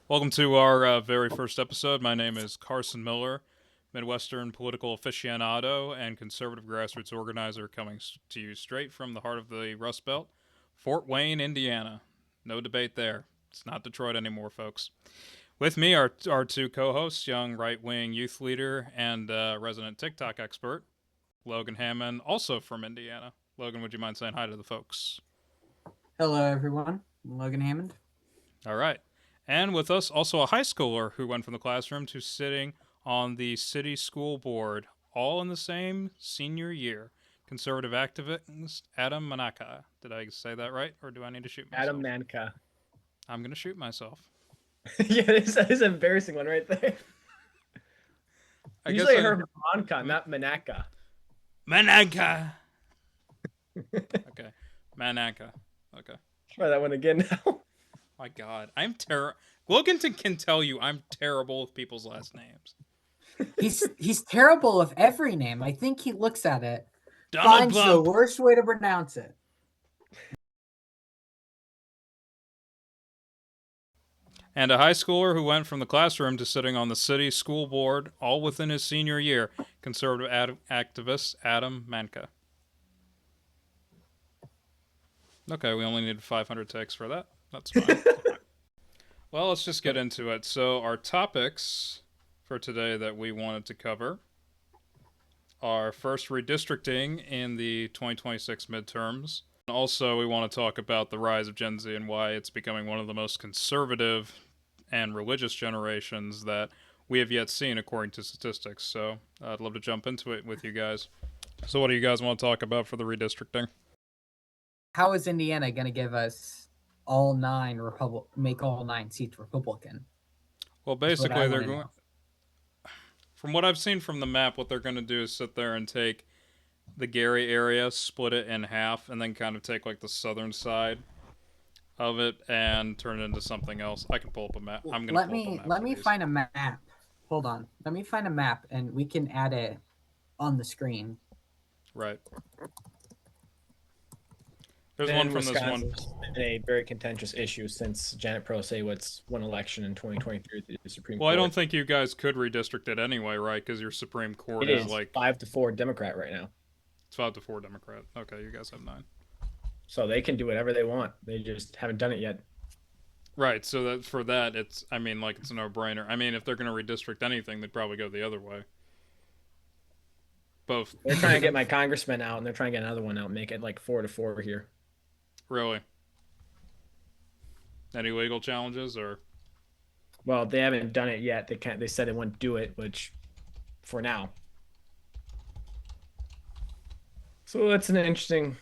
Welcome to our very first episode. My name is Carson Miller, Midwestern political aficionado and conservative grassroots organizer, coming to you straight from the heart of the Rustbelt, Fort Wayne, Indiana. No debate there. It's not Detroit anymore, folks. With me are our two co-hosts, young right-wing youth leader and resident TikTok expert, Logan Hammond, also from Indiana. Logan, would you mind saying hi to the folks? Hello, everyone. I'm Logan Hammond. All right. And with us, also a high schooler who went from the classroom to sitting on the city school board, all in the same senior year. Conservative activist Adam Manaka. Did I say that right, or do I need to shoot myself? Adam Manka. I'm going to shoot myself. Yeah, this is an embarrassing one right there. Usually I heard Manka, not Manaka. Manaka. Okay. Manaka. Okay. Try that one again now. My God, I'm terrible. Logan can tell you I'm terrible with people's last names. He's terrible with every name. I think he looks at it, Donald finds Blump. the worst way to pronounce it. And a high schooler who went from the classroom to sitting on the city school board, all within his senior year, conservative activist Adam Manka. Okay, we only needed 500 takes for that. That's fine. Well, let's just get into it. So our topics for today that we wanted to cover are first redistricting in the 2026 midterms. And also, we want to talk about the rise of Gen Z and why it's becoming one of the most conservative and religious generations that we have yet seen, according to statistics. So I'd love to jump into it with you guys. So what do you guys want to talk about for the redistricting? How is Indiana going to give us all 9 make all 9 seats Republican? Well, basically, they're going. From what I've seen from the map, what they're going to do is sit there and take the Gary area, split it in half, and then kind of take like the southern side of it and turn it into something else. I can pull up a map. I'm gonna let me find a map. Hold on. Let me find a map, and we can add it on the screen. Right. There's one from this one. A very contentious issue since Janet Prosewitz won election in 2023 to the Supreme Court. Well, I don't think you guys could redistrict it anyway, right? Because your Supreme Court is like 5-4 Democrat right now. It's 5-4 Democrat. Okay, you guys have 9. So they can do whatever they want. They just haven't done it yet. Right. So that for that, it's I mean, like it's a no-brainer. I mean, if they're going to redistrict anything, they'd probably go the other way. Both. They're trying to get my congressman out, and they're trying to get another one out, and make it like 4-4 here. Really? Any legal challenges or? Well, they haven't done it yet. They can't. They said they wouldn't do it, which, for now. So that's an interesting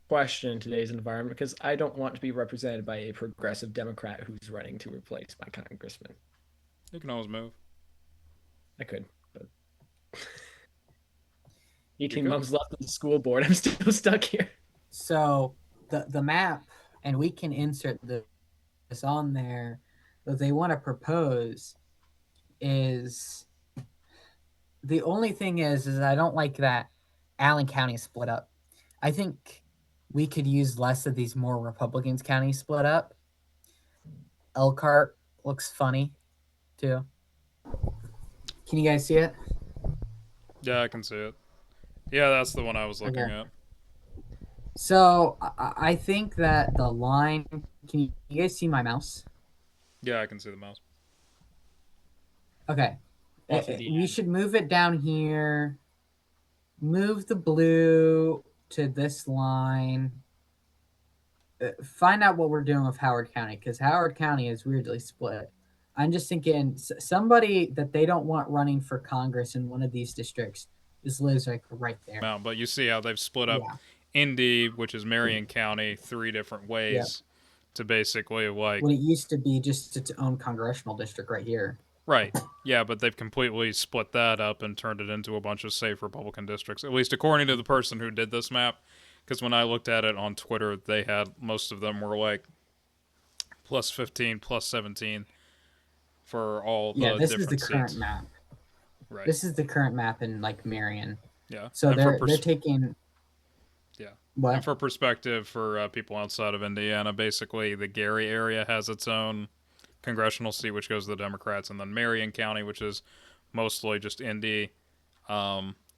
question in today's environment because I don't want to be represented by a progressive Democrat who's running to replace my congressman. You can always move. I could, but 18 months left of the school board. I'm still stuck here. So the map, and we can insert this on there. What they want to propose is the only thing is I don't like that Allen County split up. I think we could use less of these more Republicans county split up. Elkhart looks funny too. Can you guys see it? Yeah, I can see it. Yeah, that's the one I was looking at. So I think that the line. Can you guys see my mouse? Yeah, I can see the mouse. Okay. We should move it down here. Move the blue to this line. Find out what we're doing with Howard County, because Howard County is weirdly split. I'm just thinking somebody that they don't want running for Congress in one of these districts just lives like right there. No, but you see how they've split up Indy, which is Marion County, 3 different ways to basically like. What it used to be just its own congressional district right here. Right. Yeah, but they've completely split that up and turned it into a bunch of safe Republican districts, at least according to the person who did this map. Because when I looked at it on Twitter, they had most of them were like plus 15, plus 17 for all the different seats. Yeah, this is the current map. Right. This is the current map in like Marion. Yeah. So they're taking. Yeah. What? And for perspective, for people outside of Indiana, basically the Gary area has its own congressional seat, which goes to the Democrats, and then Marion County, which is mostly just Indy.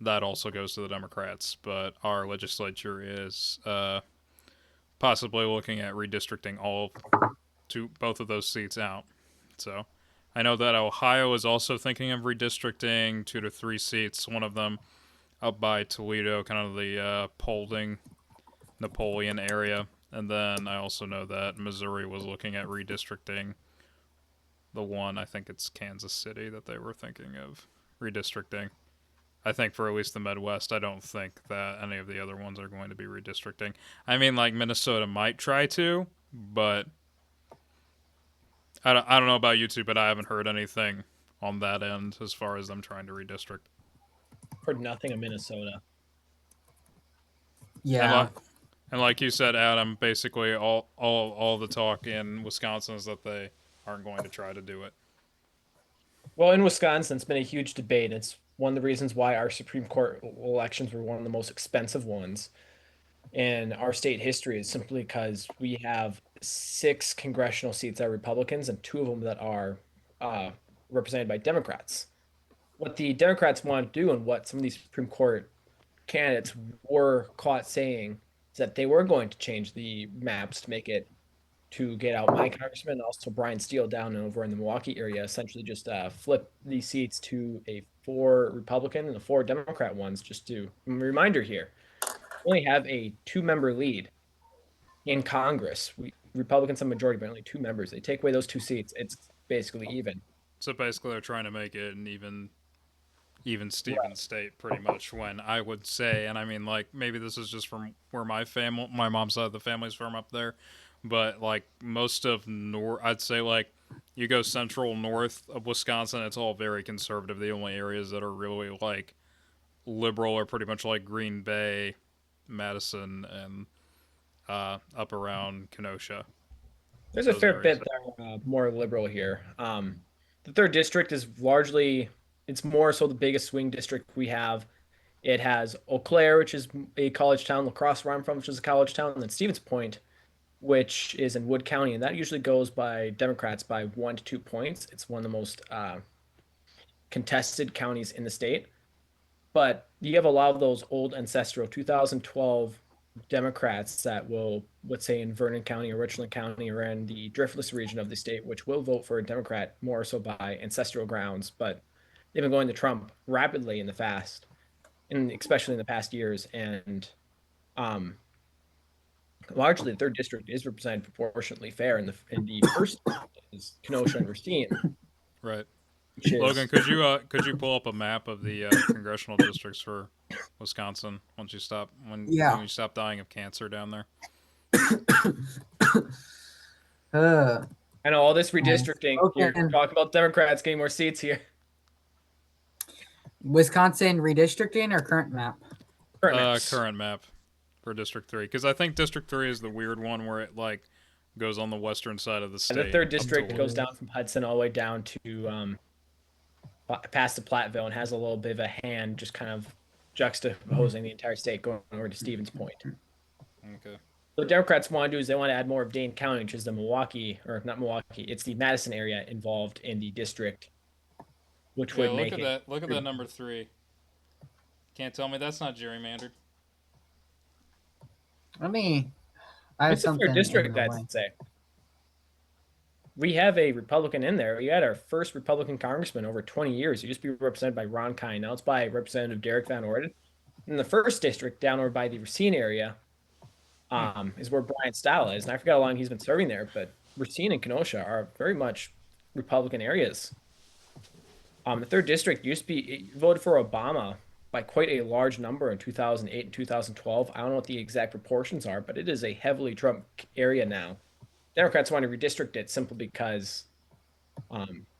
That also goes to the Democrats. But our legislature is possibly looking at redistricting both of those seats out. So I know that Ohio is also thinking of redistricting 2 to 3 seats. One of them up by Toledo, kind of the Paulding, Napoleon area. And then I also know that Missouri was looking at redistricting the one, I think it's Kansas City, that they were thinking of redistricting. I think for at least the Midwest, I don't think that any of the other ones are going to be redistricting. I mean, like Minnesota might try to, but I don't know about you two, but I haven't heard anything on that end as far as them trying to redistrict. Heard nothing of Minnesota. And Yeah. like and like you said, Adam, basically all the talk in Wisconsin is that they aren't going to try to do it. Well, in Wisconsin, it's been a huge debate. It's one of the reasons why our Supreme Court elections were one of the most expensive ones in our state history is simply because we have 6 congressional seats that are Republicans and 2 of them that are uh, represented by Democrats. What the Democrats want to do and what some of these Supreme Court candidates were caught saying is that they were going to change the maps to make it to get out my congressman and also Brian Steele down and over in the Milwaukee area, essentially just flip these seats to a 4 Republican and the 4 Democrat ones. Just to reminder here, we only have a 2-member lead in Congress. Republicans have a majority, but only 2 members. They take away those 2 seats, it's basically even. So basically, they're trying to make it an even Steven Right. state pretty much. When I would say, and I mean, like maybe this is just from where my mom's side of the family's from up there, but like most of I'd say like you go central north of Wisconsin, it's all very conservative. The only areas that are really like liberal are pretty much like Green Bay, Madison, and up around Kenosha. There's a Those fair areas. bit that are more liberal here. The third district is largely, it's more so the biggest swing district we have. It has Eau Claire, which is a college town, La Crosse, where I'm from, which is a college town, and then Stevens Point, which is in Wood County, and that usually goes by Democrats by 1 to 2 points. It's one of the most contested counties in the state. But you have a lot of those old ancestral 2012 Democrats that will, let's say, in Vernon County or Richland County or in the Driftless region of the state, which will vote for a Democrat more so by ancestral grounds. But they've been going to Trump rapidly in the fast, and especially in the past years. And um, largely, the third district is represented proportionately fair. In the first is Kenosha and Racine, Right. which Logan, is could you pull up a map of the congressional districts for Wisconsin once you stop when Yeah. you stop dying of cancer down there? Uh, I know all this I've redistricting. You're spoken. talking about Democrats getting more seats here. Wisconsin redistricting or current map? Current maps. Current map for District 3, because I think District 3 is the weird one where it like goes on the western side of the And the state third up to district goes down from Hudson all the way down to past the Platteville and has a little bit of a hand just kind of juxtaposing the entire state going over to Stevens Point. Okay. So what Democrats want to do is they want to add more of Dane County, which is the Milwaukee, or not Milwaukee, it's the Madison area involved in the district, which Yeah, would look make at it. that. Look at that number 3. Can't tell me that's not gerrymandered. Let me. I have It's a fair something in district, the I'd way. say. We have a Republican in there. We had our first Republican congressman over 20 years. He used to be represented by Ron Kine. Now it's by Representative Derek Van Orden. In the first district, down over by the Racine area, is where Brian Style is. And I forgot how long he's been serving there, but Racine and Kenosha are very much Republican areas. The third district used to be it voted for Obama by quite a large number in 2008 and 2012. I don't know what the exact proportions are, but it is a heavily Trump area now. Democrats want to redistrict it simply because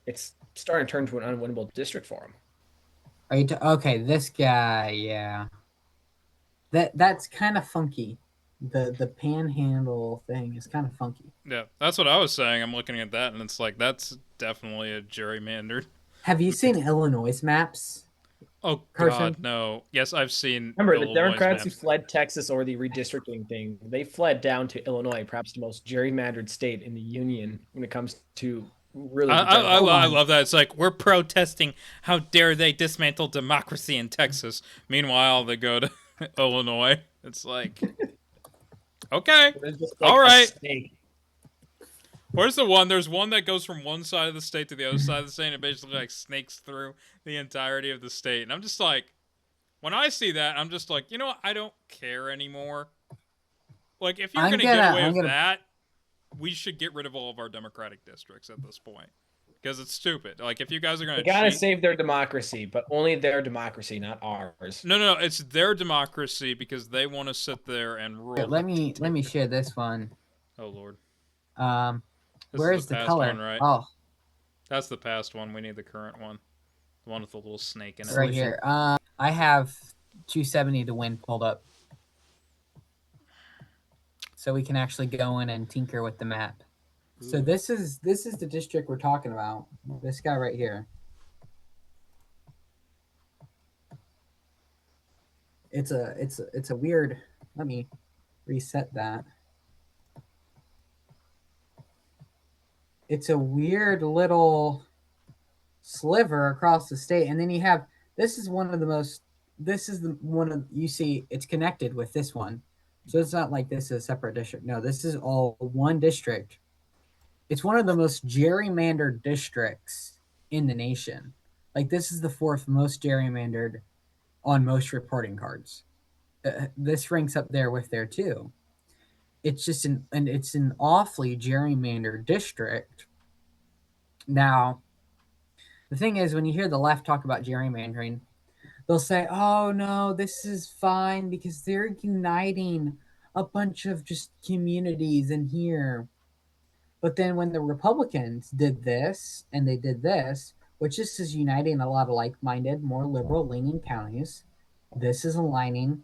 it's starting to turn to an unwinnable district for them. Are you okay? This guy, yeah. That's kind of funky. The panhandle thing is kind of funky. Yeah, that's what I was saying. I'm looking at that, and it's like that's definitely a gerrymandered. Have you seen Illinois maps, Oh God, person? no. Yes, I've seen Remember, the Illinois Democrats who maps. fled Texas over the redistricting thing, they fled down to Illinois, perhaps the most gerrymandered state in the union when it comes to really be trying to hold I on. love that. It's like, we're protesting. How dare they dismantle democracy in Texas? Meanwhile, they go to Illinois. It's like, okay, It's just all like a right. snake. Where's the one? There's one that goes from one side of the state to the other side of the state, and it basically like snakes through the entirety of the state. And I'm just like, when I see that, I'm just like, you know what? I don't care anymore. Like, if you're I'm gonna get gonna away I'm with gonna that, we should get rid of all of our democratic districts at this point, because it's stupid. Like, if you guys are They gonna gotta cheat, save their democracy, but only their democracy, not ours. no, it's their democracy because they want to sit there and rule. let me share this one. Oh Lord, Um, this is where the is the past one, color? right? Oh, That's the past one. We need the current one, the one with the little snake in it. right here. I have 270 to win pulled up, so we can actually go in and tinker with the map. So Ooh. this is the district we're talking about. This guy right here. It's a weird. Let me reset that. It's a weird little sliver across the state, and then you have this is one of the most. This is the one of you see. It's connected with this one, so it's not like this is a separate district. No, this is all one district. It's one of the most gerrymandered districts in the nation. Like this is the fourth most gerrymandered on most reporting cards. This ranks up there with there too. It's just an awfully gerrymandered district. Now, the thing is, when you hear the left talk about gerrymandering, they'll say, "Oh no, this is fine because they're uniting a bunch of just communities in here." But then when the Republicans did this and they did this, which this is uniting a lot of like-minded, more liberal-leaning counties, this is aligning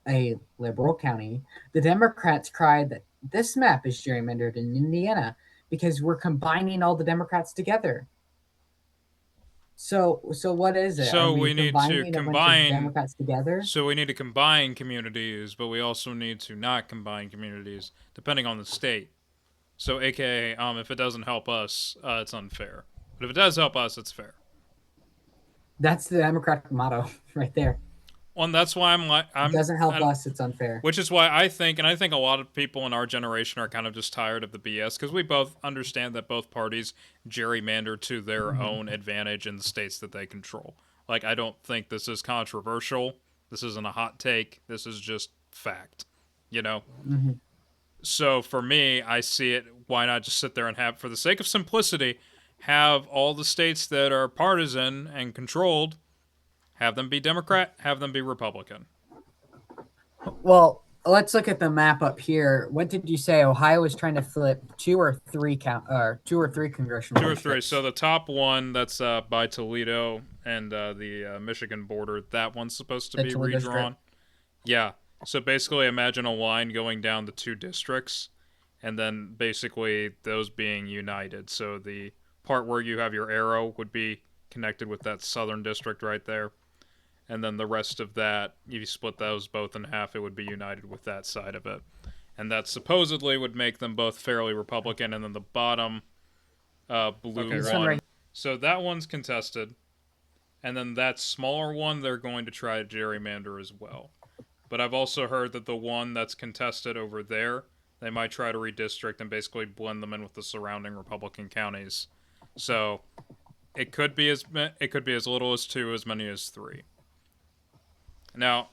a liberal county. The Democrats cried that this map is gerrymandered in Indiana because we're combining all the Democrats together. So what is it? Are So we we need to combining a bunch of combine. Democrats together? So we need to combine communities, but we also need to not combine communities, depending on the state. So, AKA, if it doesn't help us, it's unfair. But if it does help us, it's fair. That's the Democratic motto right there. Well, and that's why I'm like, It doesn't help I, us, it's unfair. which is why I think, and I think a lot of people in our generation are kind of just tired of the BS because we both understand that both parties gerrymander to their own advantage in the states that they control. Like, I don't think this is controversial. This isn't a hot take. This is just fact, you know? Mm-hmm. So for me, I see it. Why not just sit there and have, for the sake of simplicity, have all the states that are partisan and controlled, have them be Democrat, have them be Republican. Well, let's look at the map up here. What did you say? Ohio is trying to flip two or three congressional Two or three. districts. So the top one, that's by Toledo and the Michigan border, that one's supposed to The be Toledo redrawn. Yeah. So basically, imagine a line going down the two districts, and then basically those being united. So the part where you have your arrow would be connected with that southern district right there. And then the rest of that, if you split those both in half, it would be united with that side of it. And that supposedly would make them both fairly Republican. And then the bottom blue This one. one right. So that one's contested. And then that smaller one, they're going to try to gerrymander as well. But I've also heard that the one that's contested over there, they might try to redistrict and basically blend them in with the surrounding Republican counties. So it could be as little as two, as many as three. Now,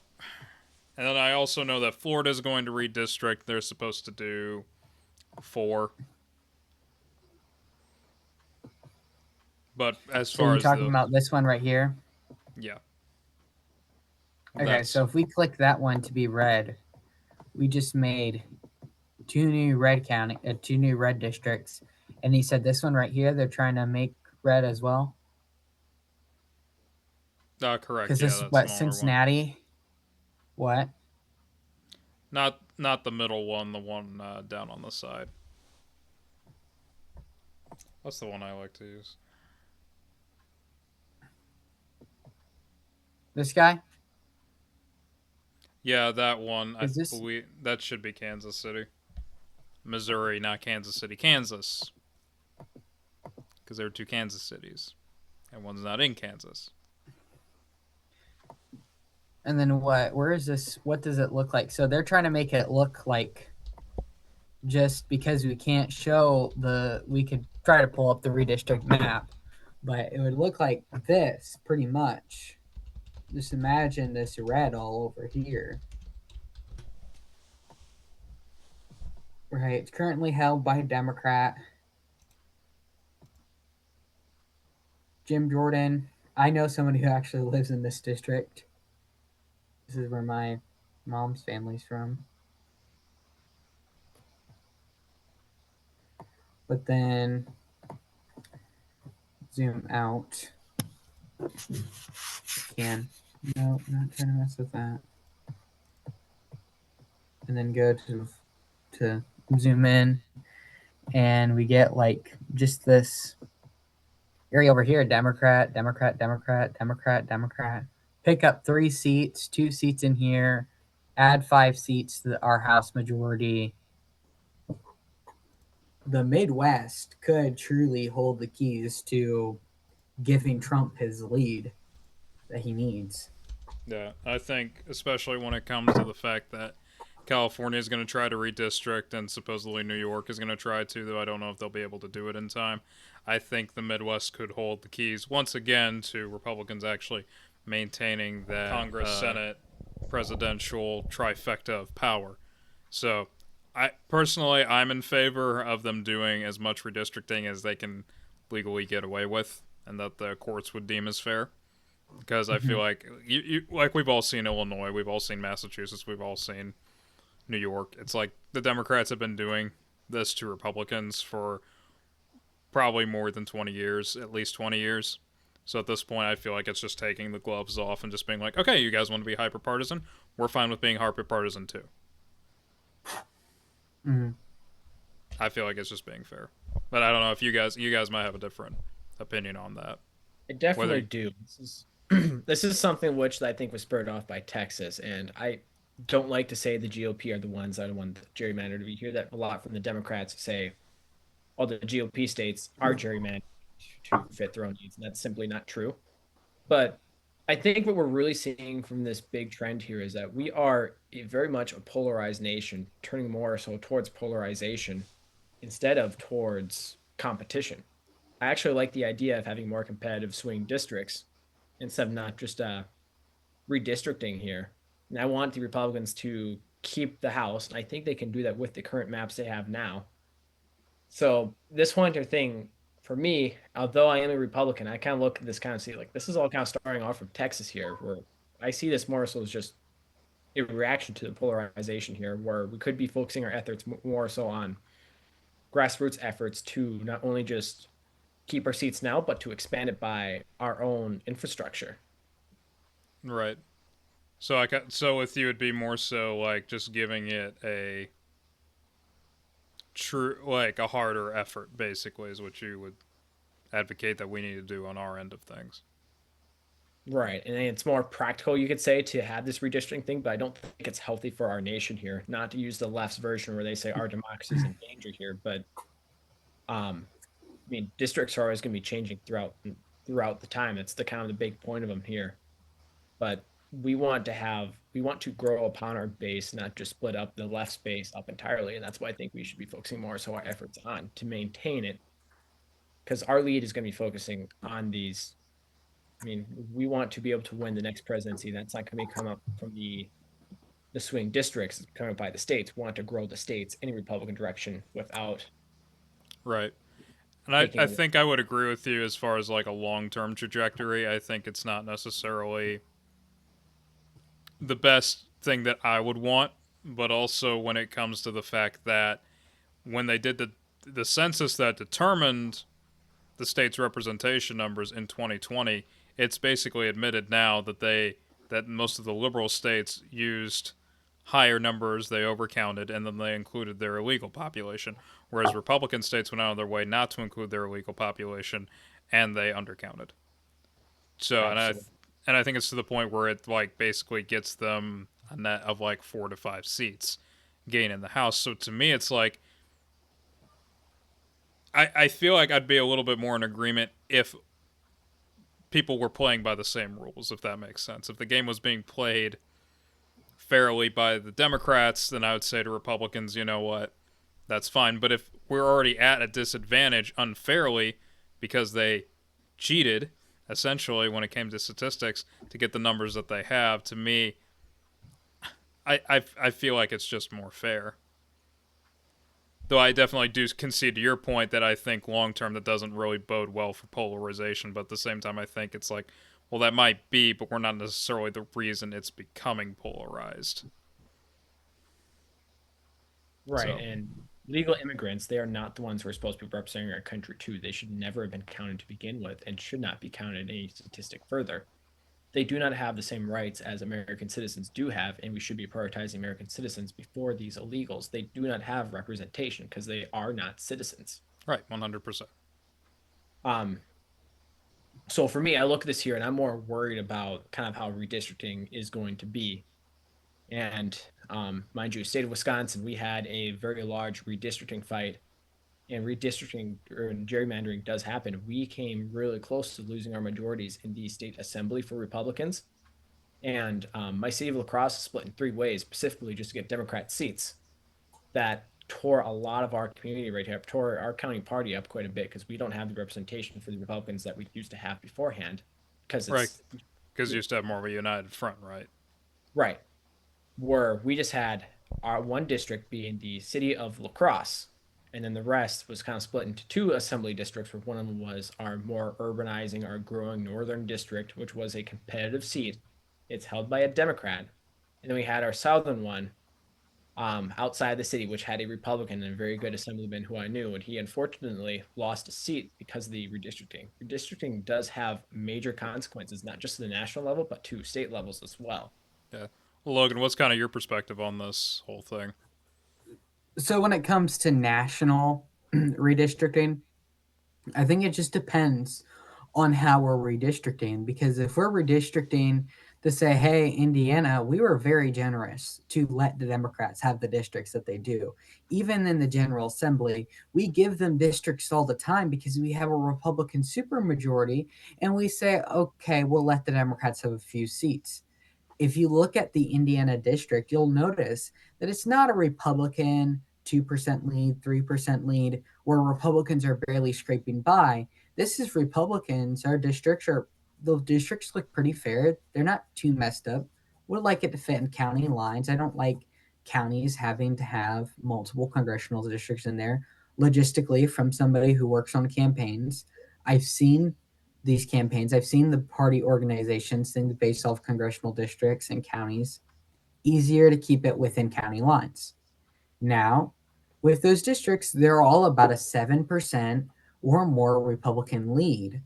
and then I also know that Florida is going to redistrict. They're supposed to do 4. But as So far you're as talking about this one right here? yeah. Okay, so if we click that one to be red, we just made two new red districts. And he said this one right here, they're trying to make red as well. Correct. Because Yeah, this that's what smaller Cincinnati. What? one. Not the middle one, the one down on the side. What's the one I like to use? This guy? Yeah, that one. I Is this believe that should be Kansas City. Missouri, not Kansas City. Kansas. because there are two Kansas cities, and one's not in Kansas. And then what? Where is this? What does it look like? So they're trying to make it look like, just because we can't show the, we could try to pull up the redistrict map, but it would look like this pretty much. Just imagine this red all over here. Right. It's currently held by a Democrat. Jim Jordan. I know somebody who actually lives in this district. This is where my mom's family's from. But then zoom out. Can. No, not trying to mess with that. And then go to zoom in, and we get like just this area over here: Democrat, Democrat, Democrat, Democrat, Democrat. Pick up 3 seats, 2 seats in here, add 5 seats to our House majority. The Midwest could truly hold the keys to giving Trump his lead that he needs. Yeah, I think especially when it comes to the fact that California is going to try to redistrict and supposedly New York is going to try to, though I don't know if they'll be able to do it in time. I think the Midwest could hold the keys once again to Republicans actually maintaining that Congress, Senate, presidential trifecta of power. So, I personally I'm in favor of them doing as much redistricting as they can legally get away with and that the courts would deem as fair because I feel like like we've all seen Illinois, we've all seen Massachusetts, we've all seen New York. It's like the Democrats have been doing this to Republicans for probably more than 20 years, at least 20 years. So at this point, I feel like it's just taking the gloves off and just being like, okay, you guys want to be hyper partisan? We're fine with being hyper partisan too. Mm-hmm. I feel like it's just being fair, but I don't know if you guys might have a different opinion on that. I definitely Whether do. This is this is something which I think was spurred off by Texas, and I don't like to say the GOP are the ones that are the one gerrymandered. We hear that a lot from the Democrats say all the GOP states are gerrymandered to fit their own needs, and that's simply not true. But I think what we're really seeing from this big trend here is that we are very much a polarized nation, turning more so towards polarization instead of towards competition. I actually like the idea of having more competitive swing districts instead of not just redistricting here. And I want the Republicans to keep the House, and I think they can do that with the current maps they have now. So this whole entire thing, for me, although I am a Republican, I kind of look at this kind of see like this is all kind of starting off from Texas here, where I see this more so as just a reaction to the polarization here, where we could be focusing our efforts more so on grassroots efforts to not only just keep our seats now, but to expand it by our own infrastructure. right. So with you, it'd be more so like just giving it a true like a harder effort. Basically, is what you would advocate that we need to do on our end of things. Right. And it's more practical, you could say, to have this redistricting thing, but I don't think it's healthy for our nation here. Not to use the left's version where they say our democracy is in danger here, but I mean, districts are always going to be changing throughout the time. It's the kind of the big point of them here. But we want to grow upon our base, not just split up the left space up entirely. And that's why I think we should be focusing more so our efforts on to maintain it, because our lead is going to be focusing on these. I mean, we want to be able to win the next presidency. That's not going to come up from the swing districts coming up by the states. We want to grow the states in a Republican direction without Right. And I taking away. think I would agree with you as far as like a long term trajectory. I think it's not necessarily the best thing that I would want, but also when it comes to the fact that when they did the census that determined the state's representation numbers in 2020, it's basically admitted now that that most of the liberal states used higher numbers, they overcounted, and then they included their illegal population, whereas Republican states went out of their way not to include their illegal population, and they undercounted. So, Absolutely. and I think it's to the point where it like basically gets them a net of like 4 to 5 seats gain in the House. So to me, it's like I feel like I'd be a little bit more in agreement if people were playing by the same rules, if that makes sense. If the game was being played fairly by the Democrats, then I would say to Republicans, you know what, that's fine. But if we're already at a disadvantage unfairly because they cheated, essentially, when it came to statistics to get the numbers that they have, to me, I feel like it's just more fair. Though I definitely do concede to your point that I think long term that doesn't really bode well for polarization. But at the same time, I think it's like, well, that might be, but we're not necessarily the reason it's becoming polarized. Right. So, And legal immigrants, they are not the ones who are supposed to be representing our country too. They should never have been counted to begin with and should not be counted in any statistic further. They do not have the same rights as American citizens do have, and we should be prioritizing American citizens before these illegals. They do not have representation because they are not citizens. right, 100%. Um, so for me, I look at this here and I'm more worried about kind of how redistricting is going to be. And mind you, state of Wisconsin, we had a very large redistricting fight, and redistricting or gerrymandering does happen. We came really close to losing our majorities in the state assembly for Republicans. And my city of La Crosse is split in three ways, specifically just to get Democrat seats. That tore a lot of our community right here, tore our county party up quite a bit because we don't have the representation for the Republicans that we used to have beforehand. Because Right, it's because you used to have more of a united front, right? right, where we just had our one district being the city of La Crosse, and then the rest was kind of split into two assembly districts, where one of them was our more urbanizing, our growing northern district, which was a competitive seat. It's held by a Democrat. And then we had our southern one outside the city, which had a Republican and a very good assemblyman who I knew, and he unfortunately lost a seat because of the redistricting. Redistricting does have major consequences, not just to the national level, but to state levels as well. Yeah. Well, Logan, what's kind of your perspective on this whole thing? So when it comes to national redistricting, I think it just depends on how we're redistricting. Because if we're redistricting to say, hey, Indiana, we were very generous to let the Democrats have the districts that they do. Even in the General Assembly, we give them districts all the time because we have a Republican supermajority, and we say, okay, we'll let the Democrats have a few seats. If you look at the Indiana district, you'll notice that it's not a Republican 2% lead, 3% lead, where Republicans are barely scraping by. This is Republicans. The districts look pretty fair. They're not too messed up. Would like it to fit in county lines. I don't like counties having to have multiple congressional districts in there. Logistically, from somebody who works on campaigns, I've seen these campaigns. I've seen the party organizations think based off congressional districts and counties, easier to keep it within county lines. Now, with those districts, they're all about a 7% or more Republican lead.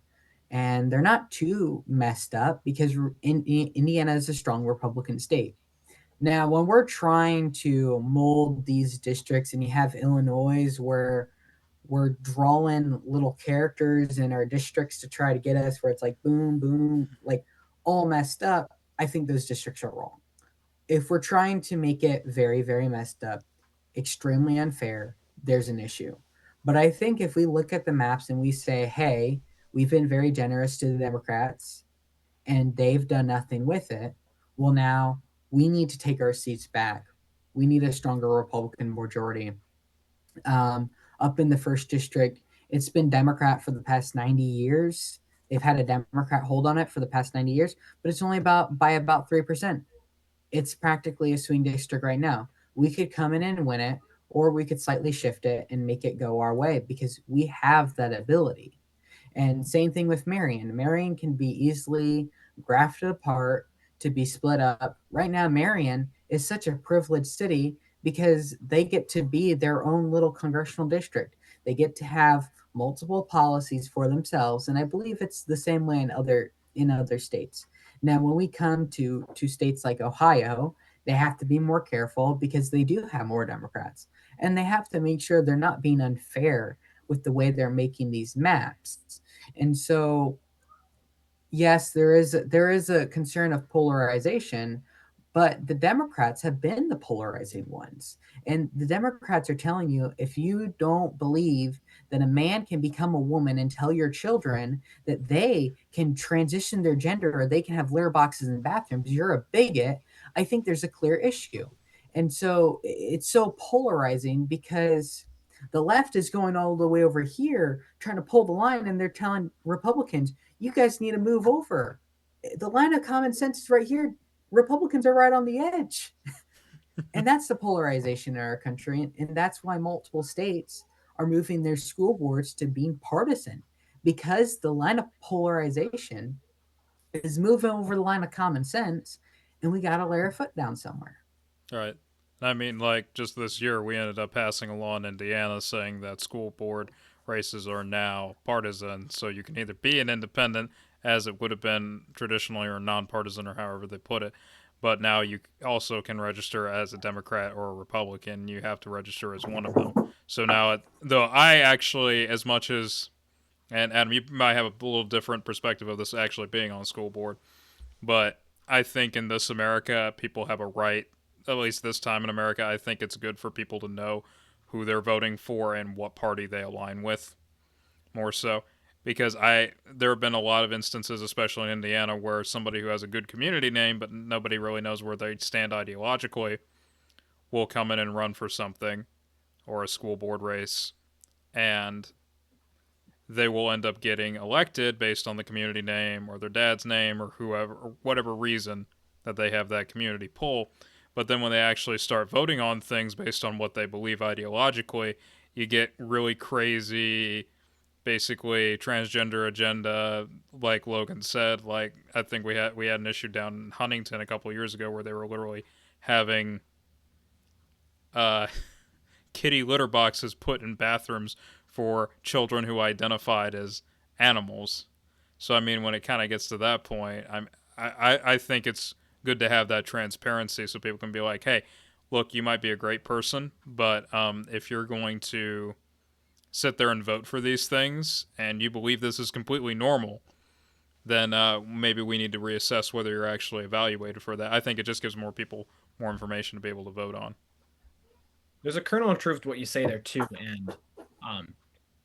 And they're not too messed up because Indiana is a strong Republican state. Now, when we're trying to mold these districts, and you have Illinois where we're drawing little characters in our districts to try to get us where it's like boom, boom, like all messed up, I think those districts are wrong. If we're trying to make it very, very messed up, extremely unfair, there's an issue. But I think if we look at the maps and we say, hey, we've been very generous to the Democrats and they've done nothing with it, well, now we need to take our seats back. We need a stronger Republican majority. Um, Up in the first district, it's been Democrat for the past 90 years. They've had a Democrat hold on it for the past 90 years, but it's only about by about 3%. It's practically a swing district right now. We could come in and win it, or we could slightly shift it and make it go our way because we have that ability. And same thing with Marion. Marion can be easily grafted apart to be split up. Right now, Marion is such a privileged city because they get to be their own little congressional district. They get to have multiple policies for themselves, and I believe it's the same way in other states. Now, when we come to states like Ohio, they have to be more careful because they do have more Democrats, and they have to make sure they're not being unfair with the way they're making these maps. And so, yes, there is a concern of polarization, But the Democrats have been the polarizing ones. And the Democrats are telling you if you don't believe that a man can become a woman and tell your children that they can transition their gender or they can have litter boxes in bathrooms, you're a bigot. I think there's a clear issue. And so it's so polarizing because the left is going all the way over here trying to pull the line, and they're telling Republicans, you guys need to move over. The line of common sense is right here. Republicans are right on the edge. And that's the polarization in our country. And that's why multiple states are moving their school boards to being partisan, because the line of polarization is moving over the line of common sense, and we got to lay our foot down somewhere. Right. I mean, like, just this year, we ended up passing a law in Indiana saying that school board races are now partisan, so you can either be an independent, as it would have been traditionally, or nonpartisan, or however they put it. But now you also can register as a Democrat or a Republican. You have to register as one of them. So now, though I actually, as much as, and Adam, you might have a little different perspective of this actually being on the school board, but I think in this America, people have a right, at least this time in America, I think it's good for people to know who they're voting for and what party they align with, more so. Because there have been a lot of instances, especially in Indiana, where somebody who has a good community name, but nobody really knows where they stand ideologically, will come in and run for something, or a school board race, and they will end up getting elected based on the community name or their dad's name or whoever or whatever reason that they have that community pull. But then when they actually start voting on things based on what they believe ideologically, you get really crazy, basically transgender agenda, like Logan said. Like, I think we had an issue down in Huntington a couple of years ago where they were literally having uh kitty litter boxes put in bathrooms for children who identified as animals. So I mean, when it kind of gets to that point, I think it's good to have that transparency so people can be like, hey, look, you might be a great person, but if you're going to sit there and vote for these things and you believe this is completely normal, then maybe we need to reassess whether you're actually evaluated for that. I think it just gives more people more information to be able to vote on. There's a kernel of truth to what you say there too, and um,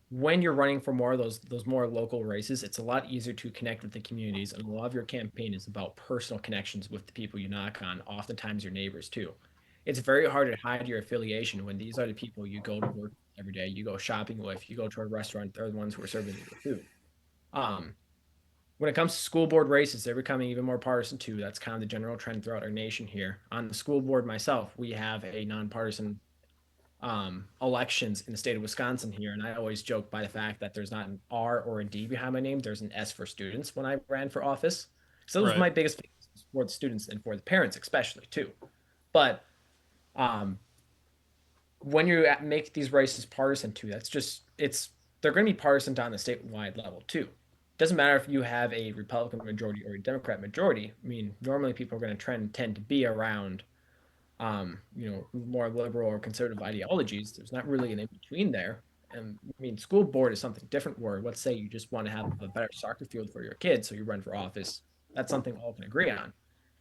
when you're running for more of those more local races, it's a lot easier to connect with the communities, and a lot of your campaign is about personal connections with the people you knock on, oftentimes your neighbors too. It's very hard to hide your affiliation when these are the people you go to work every day, you go shopping with, you go to a restaurant, they're the ones who are serving you the food. Um, when it comes to school board races, they're becoming even more partisan too. That's kind of the general trend throughout our nation here. On the school board myself, we have a nonpartisan elections in the state of Wisconsin here, and I always joke by the fact that there's not an R or a D behind my name. There's an S for students when I ran for office. So those were Right. my biggest favorites for the students and for the parents, especially too. But um, when you make these races partisan too, that's just it's they're going to be partisan on the statewide level too. Doesn't matter if you have a Republican majority or a Democrat majority. I mean, normally people are going to tend to be around more liberal or conservative ideologies. There's not really an in between there. And I mean, school board is something different where let's say you just want to have a better soccer field for your kids, so you run for office. That's something all can agree on.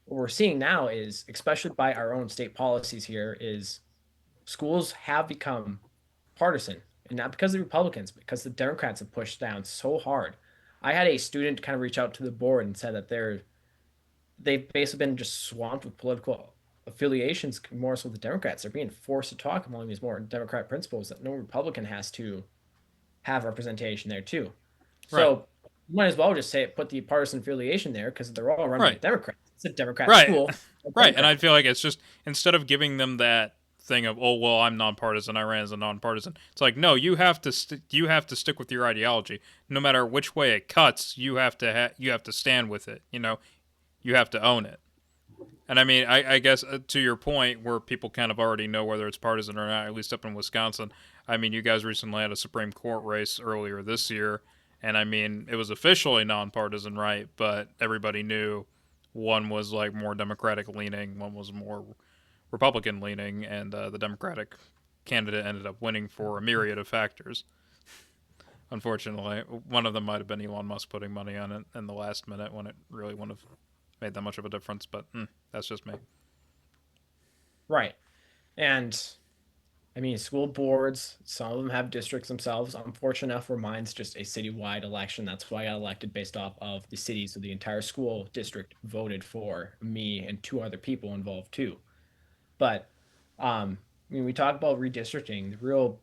What we're seeing now is, especially by our own state policies here, is schools have become partisan, and not because of the Republicans, because the Democrats have pushed down so hard. I had a student kind of reach out to the board and said that they've basically been just swamped with political affiliations, more so with the Democrats. They're being forced to talk along these more Democrat principles that no Republican has to have representation there too. Right. So you might as well just say it, put the partisan affiliation there because they're all run by Right. Democrats. It's a Democrat Right. school, a Right. And Democrat. I feel like it's just instead of giving them that thing of, oh well, I'm nonpartisan, I ran as a nonpartisan. It's like, no, you have to stick with your ideology, no matter which way it cuts. You have to stand with it. You have to own it. And I mean, I guess to your point, where people kind of already know whether it's partisan or not, at least up in Wisconsin. I mean, you guys recently had a Supreme Court race earlier this year, and I mean, it was officially nonpartisan, right? But everybody knew one was like more Democratic leaning, one was more Republican leaning, and the Democratic candidate ended up winning for a myriad of factors. Unfortunately, one of them might have been Elon Musk putting money on it in the last minute when it really wouldn't have made that much of a difference. But that's just me. Right. And I mean, school boards, some of them have districts themselves. I'm fortunate enough where mine's just a citywide election. That's why I got elected based off of the city. So the entire school district voted for me and two other people involved too. But I mean, we talk about redistricting. The real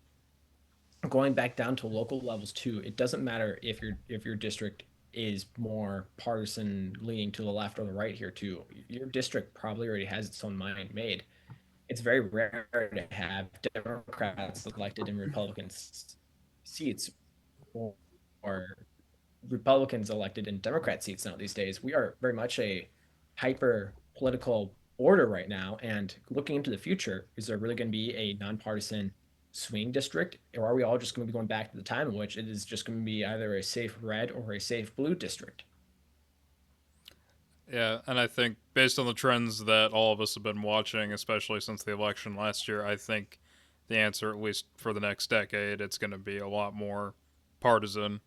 going back down to local levels too. It doesn't matter if your district is more partisan leaning to the left or the right here too. Your district probably already has its own mind made. It's very rare to have Democrats elected in Republican seats or, or Republicans elected in Democrat seats now these days. We are very much a hyper political order right now. And looking into the future, is there really going to be a nonpartisan swing district? Or are we all just going to be going back to the time in which it is just going to be either a safe red or a safe blue district? Yeah, and I think based on the trends that all of us have been watching, especially since the election last year, I think the answer, at least for the next decade, it's going to be a lot more partisan,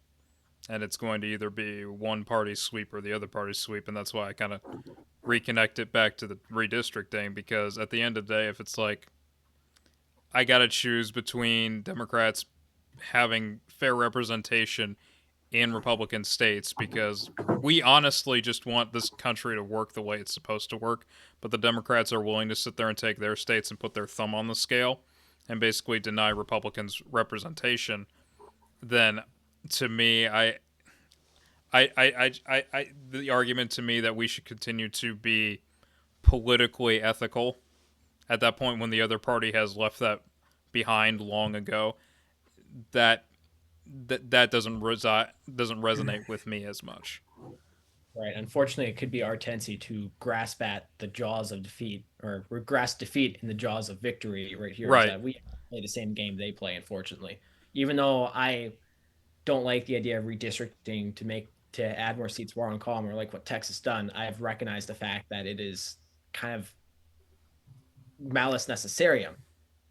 and it's going to either be one party sweep or the other party sweep, and that's why I kind of reconnect it back to the redistricting, because at the end of the day, if it's like I got to choose between Democrats having fair representation in Republican states, because we honestly just want this country to work the way it's supposed to work, but the Democrats are willing to sit there and take their states and put their thumb on the scale and basically deny Republicans representation, then to me, the argument to me that we should continue to be politically ethical at that point when the other party has left that behind long ago, that that doesn't resonate with me as much. Right. Unfortunately, it could be our tendency to grasp at the jaws of defeat or grasp defeat in the jaws of victory right here is Right. that we play the same game they play, unfortunately. Even though I don't like the idea of redistricting to add more seats where on column or like what Texas done, I've recognized the fact that it is kind of malice necessarium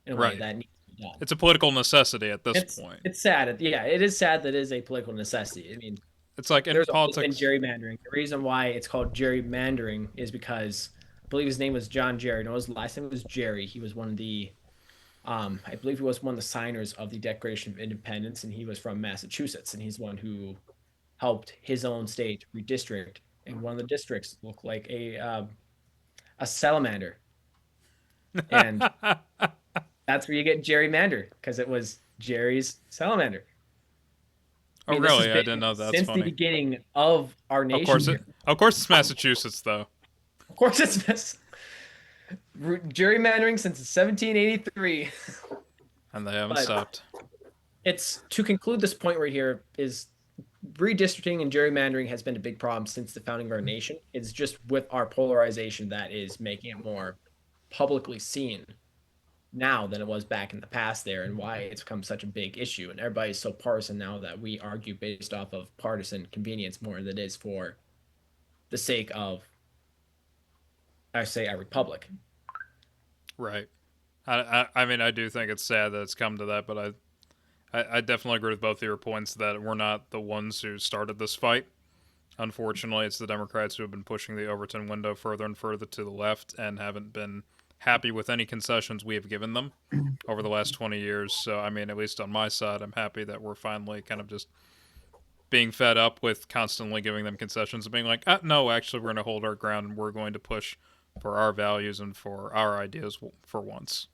in a way Right. that needs to be done. It's a political necessity at this It's point. it's sad. Yeah, it is sad that it is a political necessity. I mean, It's like in there's always been politics. gerrymandering. The reason why it's called gerrymandering is because I believe his name was John Jerry. No, his last name was Jerry. He was one of the I believe he was one of the signers of the Declaration of Independence, and he was from Massachusetts, and he's one who helped his own state redistrict, and one of the districts looked like a salamander, and that's where you get gerrymander because it was Jerry's salamander. I Oh mean, this has really? I been didn't know. That's since the funny. beginning of our Of nation course it. here. Of course it's Massachusetts though, Of course, it's gerrymandering since 1783. and they haven't But stopped. it's to conclude this point right here is redistricting and gerrymandering has been a big problem since the founding of our nation. It's just with our polarization that is making it more publicly seen now than it was back in the past there, and why it's become such a big issue. And everybody's so partisan now that we argue based off of partisan convenience more than it is for the sake of, I say, a republic. Right. I mean, I do think it's sad that it's come to that, but I definitely agree with both of your points that we're not the ones who started this fight. Unfortunately, it's the Democrats who have been pushing the Overton window further and further to the left and haven't been happy with any concessions we have given them over the last 20 years. So, I mean, at least on my side, I'm happy that we're finally kind of just being fed up with constantly giving them concessions and being like, no, actually, we're going to hold our ground and we're going to push for our values and for our ideas for once.